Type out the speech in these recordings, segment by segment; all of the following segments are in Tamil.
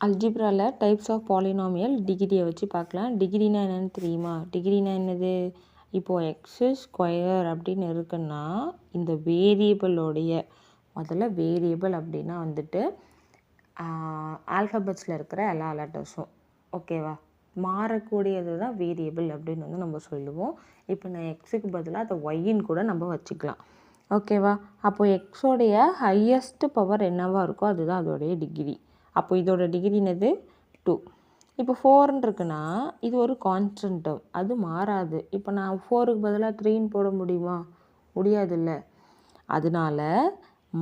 அல்ஜிப்ராவில் டைப்ஸ் ஆஃப் பாலினாமியல் டிகிரியை வச்சு பார்க்கலாம். டிகிரினா என்னென்னு தெரியுமா? டிகிரினா என்னது? இப்போது எக்ஸு ஸ்கொயர் அப்படின்னு இருக்குன்னா இந்த வேரியபிளோடைய முதல்ல வேரியபிள் அப்படின்னா வந்துட்டு ஆல்ஃபபெட்ஸில் இருக்கிற எல்லா லெட்டர்ஸும் ஓகேவா, மாறக்கூடியது தான் வேரியபிள் அப்படின்னு வந்து நம்ம சொல்லுவோம். இப்போ நான் எக்ஸுக்கு பதிலாக அதை ஒய்ன்னு கூட நம்ம வச்சுக்கலாம். ஓகேவா, அப்போது எக்ஸோடைய ஹையஸ்ட் பவர் என்னவா இருக்கோ அதுதான் அதோடைய டிகிரி. அப்போ இதோட டிகிரி என்னது? 2. இப்போ 4ன்னு இருக்குன்னா இது ஒரு கான்ஸ்டன்ட் டேர்ம், அது மாறாது. இப்போ நான் 4க்கு பதிலாக 3ன்னு போட முடியுமா? முடியாதுல்ல. அதனால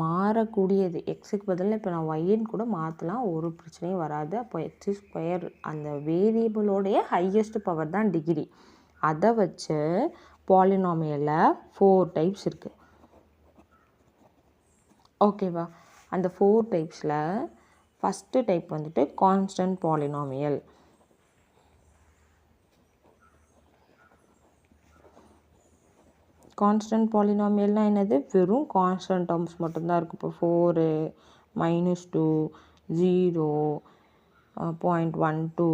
மாறக்கூடியது எக்ஸுக்கு பதிலாக இப்போ நான் ஒய்ன்னு கூட மாற்றலாம், ஒரு பிரச்சனையும் வராது. அப்போ எக்ஸ் ஸ்கொயர் அந்த வேரியபிளோடைய ஹையஸ்ட் பவர் தான் டிகிரி. அதை வச்சு பாலினாமியலில் 4 டைப்ஸ் இருக்குது. ஓகேவா, அந்த 4 டைப்ஸில் ஃபஸ்ட்டு டைப் வந்துட்டு கான்ஸ்டன்ட் பாலினாமியல். கான்ஸ்டன்ட் பாலினாமியல்னால் என்னது? வெறும் கான்ஸ்டன்ட் டேர்ம்ஸ் மட்டும்தான் இருக்குது. இப்போ 4, -2, 0, 0.12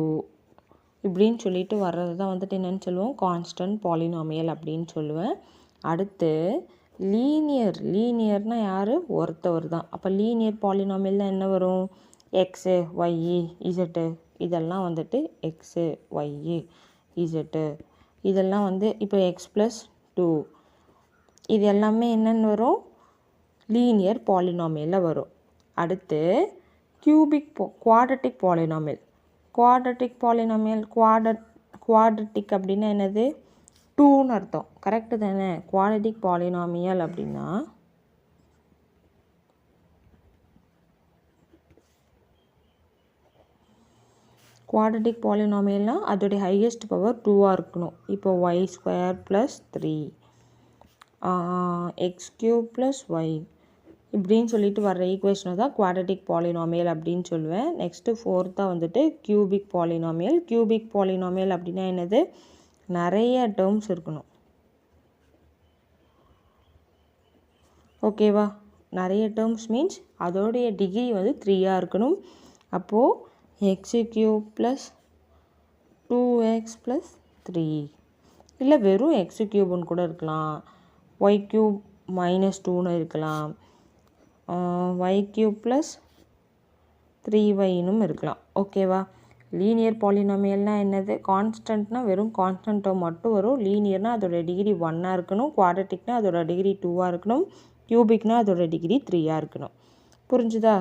இப்படின்னு சொல்லிட்டு வர்றது தான் வந்துட்டு என்னென்னு சொல்லுவோம்? கான்ஸ்டன்ட் பாலினாமியல் அப்படின்னு சொல்லுவேன். அடுத்து லீனியர்னால் யார்? ஒருத்தவர் தான். அப்போ லீனியர் பாலினாமியல்னால் என்ன வரும்? எக்ஸு, ஒய்யு, இசட்டு இதெல்லாம் வந்துட்டு எக்ஸு, ஒய்யு, இசட்டு இதெல்லாம் வந்து இப்போ x+2 இது எல்லாமே என்னென்னு வரும்? லீனியர் பாலினாமியலில் வரும். அடுத்து குவாட்ரட்டிக் பாலினாமியல். குவாட்ரட்டிக் அப்படின்னா என்னது? 2ன்னு அர்த்தம். கரெக்டு தானே? குவாட்ரட்டிக் பாலினாமியல் அப்படின்னா குவாட்ரட்டிக் பாலினாமியல்னால் அதோடைய ஹையஸ்ட் பவர் 2ஆக இருக்கணும். இப்போ y² + 3 x³ + y இப்படின்னு சொல்லிட்டு வர்ற ஈக்குவேஷனை தான் குவாட்ரட்டிக் பாலினாமியல் அப்படின்னு சொல்லுவேன். நெக்ஸ்ட்டு 4த்தாக வந்துட்டு கியூபிக் பாலினாமியல். கியூபிக் பாலினாமியல் அப்படின்னா என்னது? நிறைய டேர்ம்ஸ் இருக்கணும். ஓகேவா, நிறைய டேர்ம்ஸ் மீன்ஸ் அதோடைய டிகிரி வந்து 3ஆக இருக்கணும். அப்போது x³ + 2x + 3 இல்லை வெறும் x³ கூட இருக்கலாம், y³ - 2ன்னு இருக்கலாம், y³ + 3y இருக்கலாம். ஓகேவா, லீனியர் பாலினாமியல்னால் என்னது? கான்ஸ்டன்ட்னால் வெறும் கான்ஸ்டன்ட் டேர்ம் மட்டும் வரும். லீனியர்னால் அதோட டிகிரி 1ஆக இருக்கணும். குவாட்ரட்டிக்னால் அதோட டிகிரி 2ஆக இருக்கணும். கியூபிக்னால் அதோட டிகிரி 3ஆக இருக்கணும். புரிஞ்சுதா?